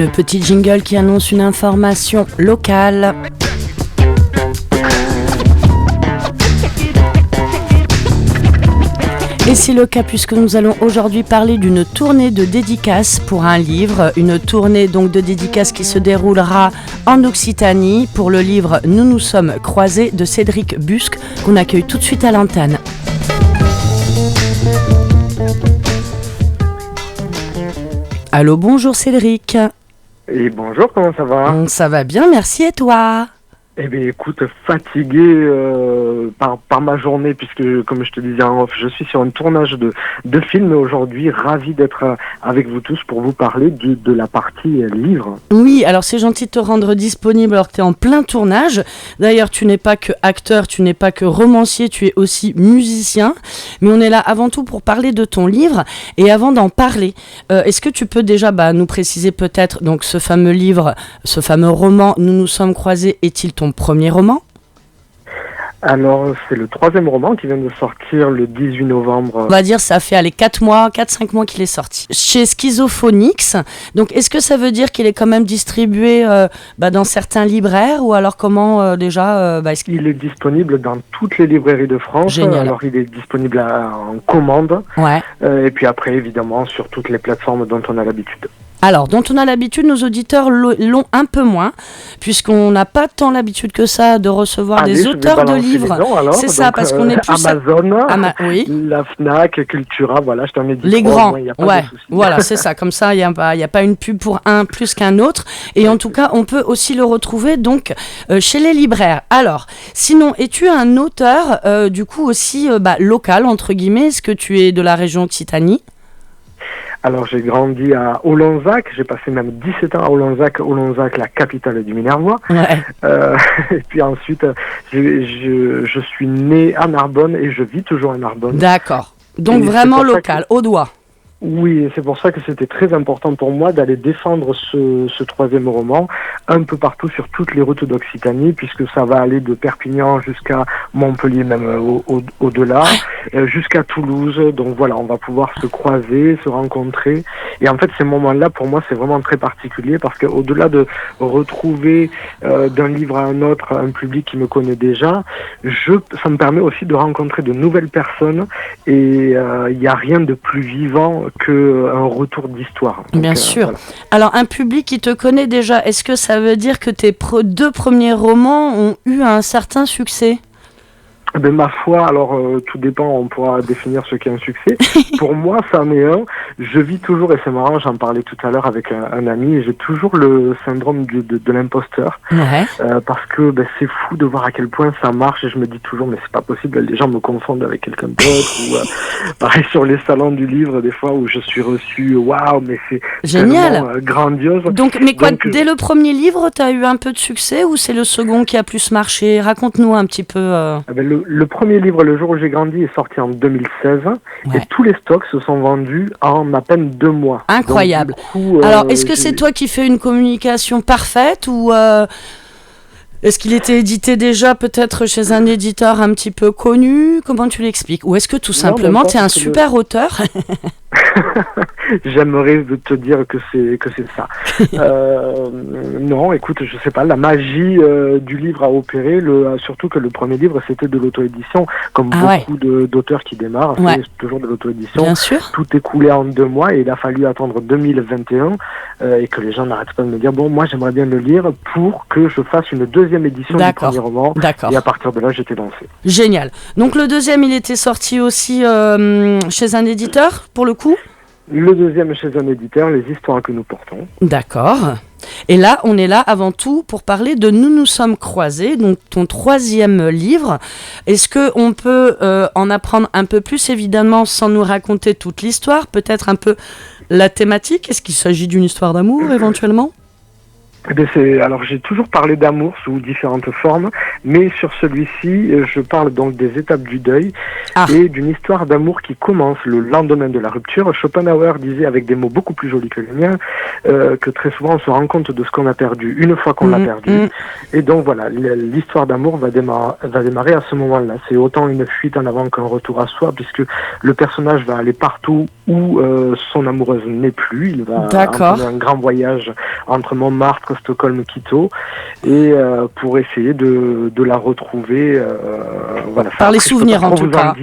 Le petit jingle qui annonce une information locale. Et c'est le cas puisque nous allons aujourd'hui parler d'une tournée de dédicaces pour un livre, une tournée donc de dédicaces qui se déroulera en Occitanie pour le livre Nous nous sommes croisés de Cédric Busque qu'on accueille tout de suite à l'antenne. Allô, bonjour Cédric. Et bonjour, comment ça va ? Ça va bien, merci, et toi ? Eh bien écoute, fatigué par ma journée puisque comme je te disais en off, je suis sur un tournage de film et aujourd'hui ravi d'être avec vous tous pour vous parler de la partie livre. Oui, alors c'est gentil de te rendre disponible alors que tu es en plein tournage. D'ailleurs, tu n'es pas que acteur, tu n'es pas que romancier, tu es aussi musicien. Mais on est là avant tout pour parler de ton livre. Et avant d'en parler, est-ce que tu peux déjà nous préciser peut-être donc ce fameux livre, ce fameux roman Nous nous sommes croisés, est-il ton premier roman ? Alors, c'est le 3e roman qui vient de sortir le 18 novembre. On va dire ça fait 4-5 mois qu'il est sorti. Chez Schizophonix. Donc, est-ce que ça veut dire qu'il est quand même distribué dans certains libraires ou alors comment déjà Il est disponible dans toutes les librairies de France. Génial. Alors, il est disponible en commande. Ouais. Et puis après, évidemment, sur toutes les plateformes dont on a l'habitude. Alors, dont on a l'habitude, nos auditeurs l'ont un peu moins, puisqu'on n'a pas tant l'habitude que ça de recevoir des auteurs de livres. C'est ça, parce qu'on est plus... Amazon, oui. La Fnac, Cultura, voilà, je t'en ai dit. Les grands, ouais, voilà, c'est ça. Comme ça, il n'y a pas une pub pour un plus qu'un autre. Et en tout cas, on peut aussi le retrouver donc chez les libraires. Alors, sinon, es-tu un auteur, du coup, aussi local, entre guillemets ? Est-ce que tu es de la région Occitanie ? Alors j'ai grandi à Olonzac, j'ai passé même 17 ans à Olonzac, la capitale du Minervois. Ouais. Et puis ensuite, je suis né à Narbonne et je vis toujours à Narbonne. D'accord. Donc et vraiment local, au doigt. Oui, c'est pour ça que c'était très important pour moi d'aller défendre ce 3e roman un peu partout sur toutes les routes d'Occitanie, puisque ça va aller de Perpignan jusqu'à Montpellier, même au-delà, jusqu'à Toulouse. Donc voilà, on va pouvoir se croiser, se rencontrer. Et en fait, ces moments-là, pour moi, c'est vraiment très particulier, parce qu'au-delà de retrouver d'un livre à un autre un public qui me connaît déjà, ça me permet aussi de rencontrer de nouvelles personnes. Et il n'y a rien de plus vivant qu'un retour d'histoire. Donc, bien sûr. Voilà. Alors, un public qui te connaît déjà, est-ce que ça veut dire que tes 2 premiers romans ont eu un certain succès ? Ma foi, alors tout dépend, on pourra définir ce qu'est un succès. Pour moi, ça en est un. Je vis toujours, et c'est marrant, j'en parlais tout à l'heure avec un ami, et j'ai toujours le syndrome de l'imposteur. Ouais. Parce que c'est fou de voir à quel point ça marche, et je me dis toujours, mais c'est pas possible, les gens me confondent avec quelqu'un d'autre, ou pareil sur les salons du livre, des fois, où je suis reçu, waouh, mais c'est génial, grandiose. Donc, dès le premier livre, tu as eu un peu de succès, ou c'est le second qui a plus marché ? Raconte-nous un petit peu. Le premier livre, Le jour où j'ai grandi, est sorti en 2016 et tous les stocks se sont vendus en à peine 2 mois. Incroyable. Donc, du coup, alors, est-ce que c'est toi qui fais une communication parfaite ou est-ce qu'il était édité déjà peut-être chez un éditeur un petit peu connu ? Comment tu l'expliques ? Ou est-ce que tout simplement tu es un super auteur ? J'aimerais te dire que c'est ça. Non, écoute, je sais pas, la magie du livre a opéré, surtout que le premier livre c'était de l'auto-édition, comme beaucoup d'auteurs qui démarrent, c'est toujours de l'auto-édition. Bien sûr. Tout est coulé en 2 mois et il a fallu attendre 2021 et que les gens n'arrêtent pas de me dire moi j'aimerais bien le lire pour que je fasse une 2e édition du premier roman. D'accord. Et à partir de là j'étais lancé. Génial. Donc le 2e il était sorti aussi chez un éditeur pour le coup ? Le 2e chez un éditeur, Les histoires que nous portons. D'accord. Et là, on est là avant tout pour parler de Nous nous sommes croisés, donc ton 3e livre. Est-ce qu'on peut en apprendre un peu plus, évidemment, sans nous raconter toute l'histoire, peut-être un peu la thématique ? Est-ce qu'il s'agit d'une histoire d'amour, éventuellement ? Alors j'ai toujours parlé d'amour sous différentes formes, mais sur celui-ci, je parle donc des étapes du deuil et d'une histoire d'amour qui commence le lendemain de la rupture. Schopenhauer disait avec des mots beaucoup plus jolis que les miens que très souvent on se rend compte de ce qu'on a perdu une fois qu'on l'a perdu. Et donc voilà, l'histoire d'amour va démarrer à ce moment-là. C'est autant une fuite en avant qu'un retour à soi, puisque le personnage va aller partout où son amoureuse n'est plus. Il va faire un grand voyage entre Montmartre, Stockholm, Quito, et pour essayer de la retrouver. Voilà. Par les souvenirs en tout cas.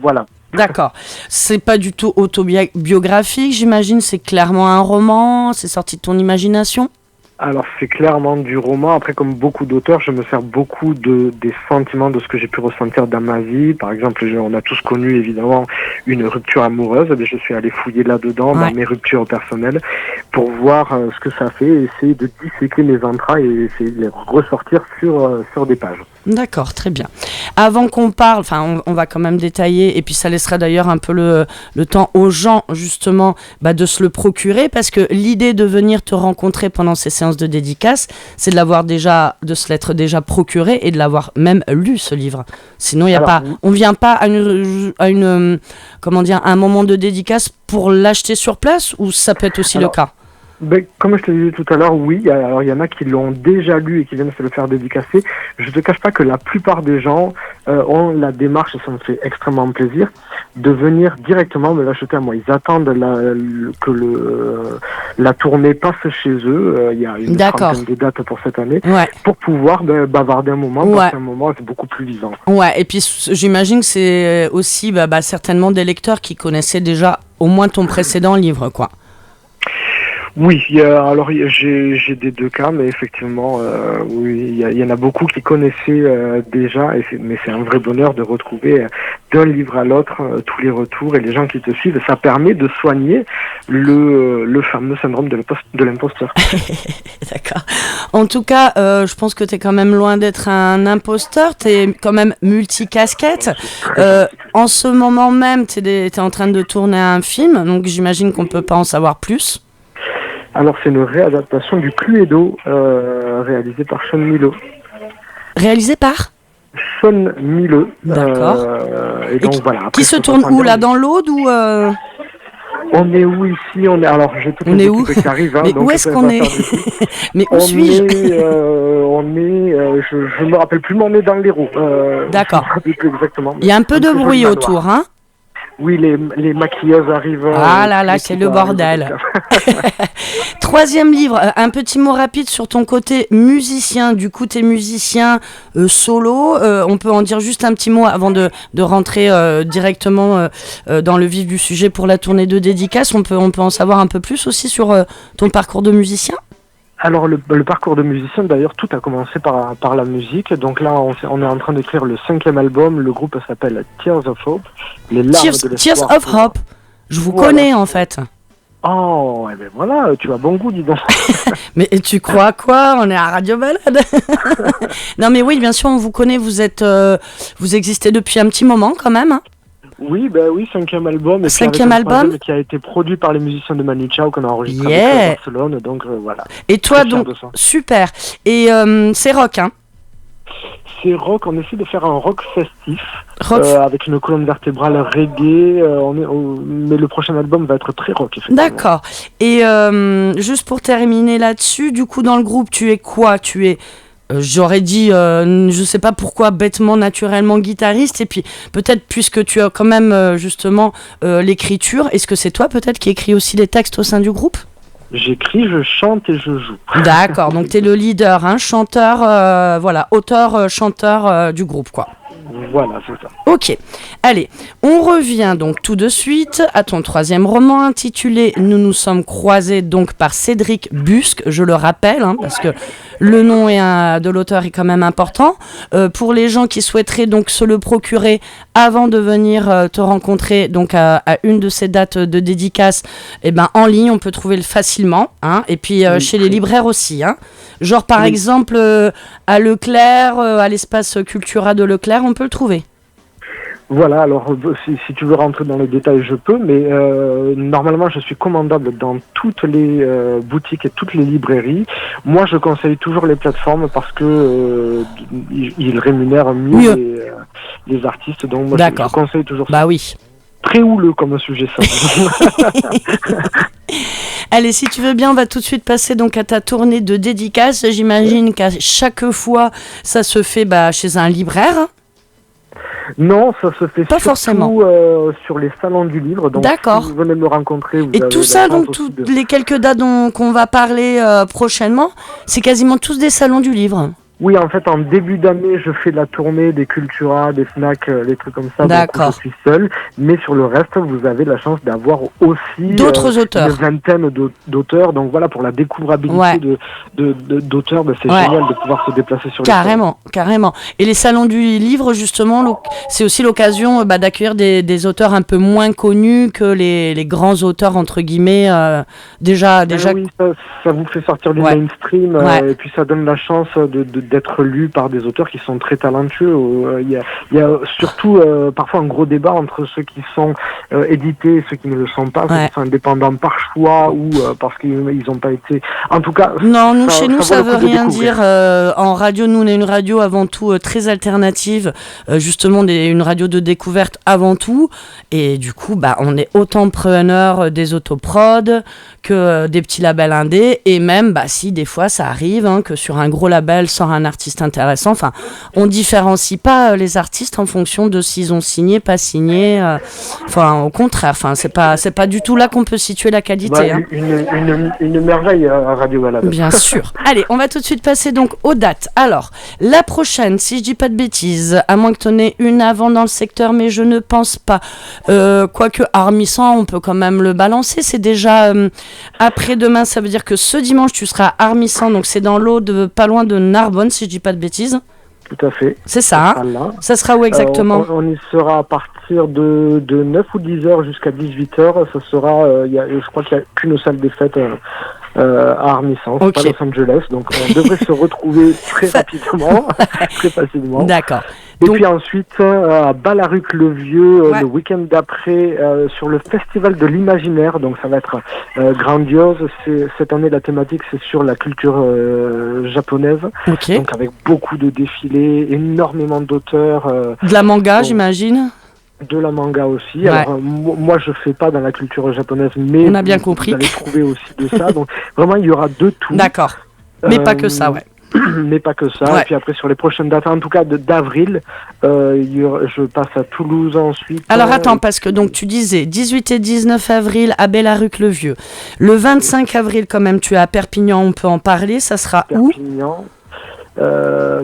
Voilà. D'accord. C'est pas du tout autobiographique, j'imagine. C'est clairement un roman. C'est sorti de ton imagination. Alors c'est clairement du roman. Après, comme beaucoup d'auteurs, je me sers beaucoup des sentiments de ce que j'ai pu ressentir dans ma vie. Par exemple, on a tous connu évidemment une rupture amoureuse. Mais je suis allé fouiller là-dedans dans mes ruptures personnelles pour voir ce que ça fait, et essayer de disséquer mes entrailles et essayer de les ressortir sur des pages. D'accord, très bien. Avant qu'on parle, on va quand même détailler, et puis ça laissera d'ailleurs un peu le temps aux gens justement de se le procurer, parce que l'idée de venir te rencontrer pendant ces séances de dédicace, c'est de se l'être déjà procuré et de l'avoir même lu, ce livre. Sinon, on vient pas à un moment de dédicace pour l'acheter sur place, ou ça peut être aussi le cas? Comme je te disais tout à l'heure, oui. Alors il y en a qui l'ont déjà lu et qui viennent se le faire dédicacer. Je te cache pas que la plupart des gens ont la démarche, et ça me fait extrêmement plaisir, de venir directement me l'acheter à moi. Ils attendent que la tournée passe chez eux. Il y a une trentaine de dates pour cette année, pour pouvoir bavarder un moment, parce qu'un moment c'est beaucoup plus vivant. Ouais, et puis j'imagine que c'est aussi certainement des lecteurs qui connaissaient déjà au moins ton précédent livre, quoi. Oui, alors j'ai des deux cas, mais effectivement, oui, il y en a beaucoup qui connaissaient déjà, mais c'est un vrai bonheur de retrouver d'un livre à l'autre tous les retours et les gens qui te suivent. Ça permet de soigner le fameux syndrome de l'imposteur. D'accord. En tout cas, je pense que tu es quand même loin d'être un imposteur, tu es quand même multicasquette. En ce moment même, tu es en train de tourner un film, donc j'imagine qu'on ne peut pas en savoir plus. Alors, c'est une réadaptation du Cluedo, réalisé par Sean Milo. Réalisé par Sean Milo. D'accord. Et donc, voilà. Après, qui se tourne où, là, dans l'Aude ou On est où ici? Alors, j'ai tout on est où qui arrive. Mais donc où est-ce qu'on est? Mais où suis-je? Je me rappelle plus, mais on est dans l'Hérault. D'accord. Je me rappelle plus exactement. Il y a un peu de bruit autour, hein? Oui, les maquilleuses arrivent. Ah là là, c'est le bordel. Troisième livre, un petit mot rapide sur ton côté musicien. Du coup, tu es musicien solo. On peut en dire juste un petit mot avant de rentrer directement dans le vif du sujet pour la tournée de dédicace. On peut en savoir un peu plus aussi sur ton parcours de musicien? Alors le parcours de musicien, d'ailleurs, tout a commencé par la musique. Donc là, on est en train d'écrire le 5e album. Le groupe s'appelle Tears of Hope. Les larmes de l'espoir. Tears of Hope. Je vous connais en fait. Oh, et ben voilà, tu as bon goût, dis donc. Mais tu crois quoi? On est à Radio Balade. Non mais oui, bien sûr, on vous connaît. Vous existez depuis un petit moment quand même. Hein. Oui, 5e album. Et 5e album qui a été produit par les musiciens de Manu Chao qu'on a enregistré à Barcelone. Donc voilà. Et toi, donc, super. Et c'est rock, hein? C'est rock, on essaie de faire un rock festif, avec une colonne vertébrale reggae, mais le prochain album va être très rock, effectivement. D'accord. Et juste pour terminer là-dessus, du coup, dans le groupe, tu es quoi? Tu es... j'aurais dit, je sais pas pourquoi, bêtement, naturellement guitariste, et puis peut-être puisque tu as quand même justement l'écriture, est-ce que c'est toi peut-être qui écris aussi les textes au sein du groupe? J'écris, je chante et je joue. D'accord, donc tu es le leader, hein, chanteur, auteur, chanteur du groupe, quoi. Voilà, c'est ça. Ok, allez, on revient donc tout de suite à ton troisième roman intitulé « Nous nous sommes croisés » donc par Cédric Busque, je le rappelle, hein, parce que le nom de l'auteur est quand même important. Pour les gens qui souhaiteraient donc se le procurer avant de venir te rencontrer donc à une de ces dates de dédicace, en ligne, on peut trouver facilement, hein, et puis chez les libraires aussi, hein. Genre par exemple à Leclerc, à l'espace Cultura de Leclerc, on peut le trouver. Voilà, alors si tu veux rentrer dans les détails, je peux, mais normalement je suis commandable dans toutes les boutiques et toutes les librairies. Moi, je conseille toujours les plateformes parce que ils rémunèrent mieux les artistes, donc moi je conseille toujours ça. Bah oui. Très houleux comme sujet ça. Allez, si tu veux bien, on va tout de suite passer donc à ta tournée de dédicaces. J'imagine qu'à chaque fois, ça se fait chez un libraire. Non, ça se fait pas forcément sur les salons du livre. Donc, d'accord. Si vous venez me rencontrer, vous et tout ça, donc les quelques dates qu'on va parler prochainement, c'est quasiment tous des salons du livre. Oui, en fait, en début d'année, je fais la tournée des Cultura, des Fnac, des trucs comme ça. D'accord. Donc, je suis seul. Mais sur le reste, vous avez la chance d'avoir aussi d'autres auteurs. Une vingtaine d'auteurs. Donc voilà, pour la découvrabilité d'auteurs, c'est génial de pouvoir se déplacer sur les salons. Carrément. Et les salons du livre, justement, c'est aussi l'occasion d'accueillir des auteurs un peu moins connus que les grands auteurs, entre guillemets, déjà. Oui, ça vous fait sortir du mainstream et puis ça donne la chance d'être lu par des auteurs qui sont très talentueux. Il y a surtout parfois un gros débat entre ceux qui sont édités et ceux qui ne le sont pas, ceux qui sont indépendants par choix ou parce qu'ils n'ont pas été... En tout cas... Non, chez nous, ça veut rien dire. En radio, nous, on est une radio avant tout très alternative, justement une radio de découverte avant tout. Et du coup, on est autant preneur des autoprods que des petits labels indés. Et même, si des fois, ça arrive que sur un gros label sort un artiste intéressant. Enfin, on différencie pas les artistes en fonction de s'ils ont signé, pas signé. Au contraire. Enfin, c'est pas du tout là qu'on peut situer la qualité. Une merveille à Radio Balade. Bien sûr. Allez, on va tout de suite passer donc aux dates. Alors, la prochaine, si je dis pas de bêtises, à moins que tu en aies une avant dans le secteur, mais je ne pense pas. Quoique Armissant, on peut quand même le balancer. C'est déjà après-demain. Ça veut dire que ce dimanche, tu seras à Armissant. Donc, c'est dans l'Aude, pas loin de Narbonne, si je dis pas de bêtises. Tout à fait. C'est ça. Ça sera où exactement? On y sera à partir de 9 ou 10 heures jusqu'à 18 heures. Ça sera, je crois qu'il n'y a qu'une salle des fêtes à Armissant, c'est pas Los Angeles. Donc on devrait se retrouver très rapidement, très facilement. D'accord. Et puis ensuite, à Ballaruc-le-Vieux, le week-end d'après, sur le Festival de l'Imaginaire. Donc ça va être grandiose. Cette année, la thématique, c'est sur la culture japonaise. Okay. Donc avec beaucoup de défilés, énormément d'auteurs. De la manga, j'imagine. De la manga aussi. Alors moi je fais pas dans la culture japonaise, mais on a bien compris. Vous allez trouver aussi de ça. Donc vraiment il y aura de tout. D'accord. Mais pas que ça, mais pas que ça. Et puis après sur les prochaines dates, en tout cas d'avril, je passe à Toulouse ensuite. Alors attends, parce que donc tu disais 18 et 19 avril à Ballaruc-le-Vieux. Le 25 avril quand même tu es à Perpignan, on peut en parler. Ça sera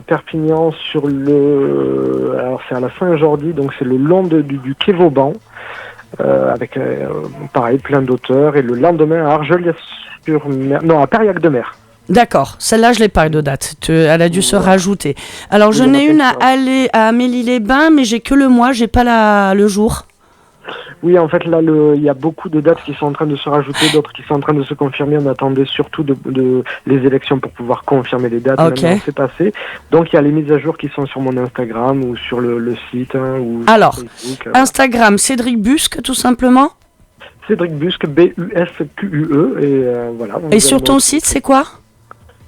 Perpignan sur le... Alors c'est à la Saint-Jordi, donc c'est le long du quai Vauban, avec pareil plein d'auteurs, et le lendemain à Argelès-sur-Mer, non à Périac-de-Mer. D'accord, celle-là je l'ai pas de date, elle a dû se rajouter. Alors je n'ai une à aller à Amélie-les-Bains, mais j'ai que le mois, j'ai pas le jour. Oui, en fait, là, il y a beaucoup de dates qui sont en train de se rajouter, d'autres qui sont en train de se confirmer. On attendait surtout les élections pour pouvoir confirmer les dates. Maintenant, c'est passé. Donc, il y a les mises à jour qui sont sur mon Instagram ou sur le site. Ou alors, sur Facebook, Instagram, Cédric Busque, tout simplement. Cédric Busque, B-U-S-Q-U-E. Et voilà. Et sur ton site, c'est quoi ?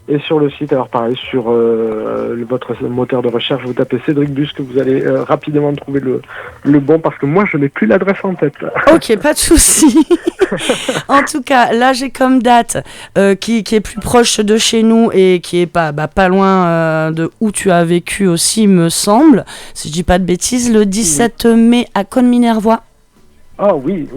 Et sur le site, alors pareil, sur votre moteur de recherche, vous tapez Cédric Busque, vous allez rapidement trouver le bon, parce que moi, je n'ai plus l'adresse en tête. Là. Ok, pas de souci. En tout cas, là, j'ai comme date qui est plus proche de chez nous et qui est pas loin de où tu as vécu aussi, me semble, si je dis pas de bêtises, le 17 mai à Cône-Minervois. Ah oui.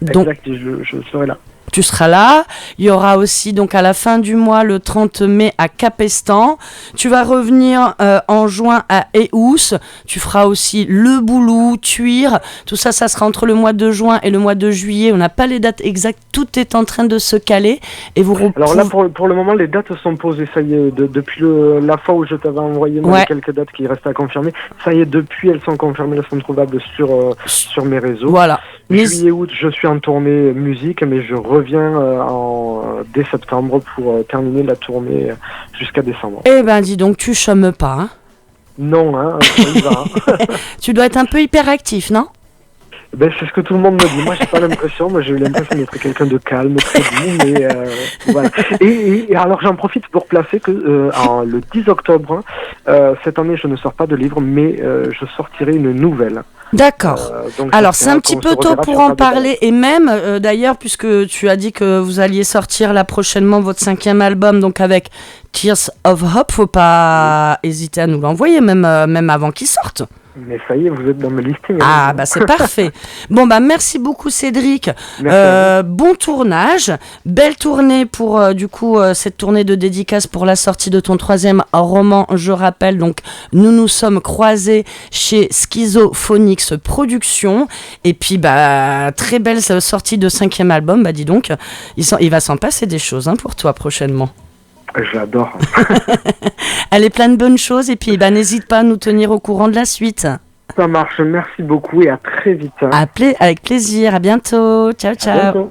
Donc, exact, je serai là. Tu seras là. Il y aura aussi donc à la fin du mois, le 30 mai à Capestan. Tu vas revenir en juin à Eous. Tu feras aussi Le Boulou, Tuire. Tout ça, ça sera entre le mois de juin et le mois de juillet. On n'a pas les dates exactes. Tout est en train de se caler. Et alors là, pour le moment, les dates sont posées. Ça y est, depuis la fois où je t'avais envoyé quelques dates qui restent à confirmer. Ça y est, depuis, elles sont confirmées. Elles sont trouvables sur mes réseaux. Voilà. Juillet, août, je suis en tournée musique, mais je reviens dès septembre pour terminer la tournée jusqu'à décembre. Eh ben, dis donc, tu chômes pas, hein? Non, hein, on y va. Tu dois être un peu hyperactif, non? Ben, c'est ce que tout le monde me dit. Moi, j'ai pas l'impression. Moi, j'ai eu l'impression d'être quelqu'un de calme, très doux, mais voilà. Et alors, j'en profite pour placer que le 10 octobre, cette année, je ne sors pas de livre, mais je sortirai une nouvelle. D'accord. Alors, c'est un petit peu tôt pour en parler, et même, d'ailleurs, puisque tu as dit que vous alliez sortir là prochainement votre 5e album, donc avec Tears of Hope, faut pas hésiter à nous l'envoyer, même avant qu'il sorte. Mais ça y est, vous êtes dans mes listings. Ah, bah c'est parfait. Bon, bah merci beaucoup Cédric. Bon tournage. Belle tournée pour, cette tournée de dédicace pour la sortie de ton 3e roman. Je rappelle, donc, nous sommes croisés chez Schizophonix Productions. Et puis, bah, très belle sortie de 5e album. Bah, dis donc, il va s'en passer des choses pour toi prochainement. J'adore. Allez, plein de bonnes choses et puis n'hésite pas à nous tenir au courant de la suite. Ça marche, merci beaucoup et à très vite. Avec plaisir, à bientôt. Ciao, ciao. À bientôt.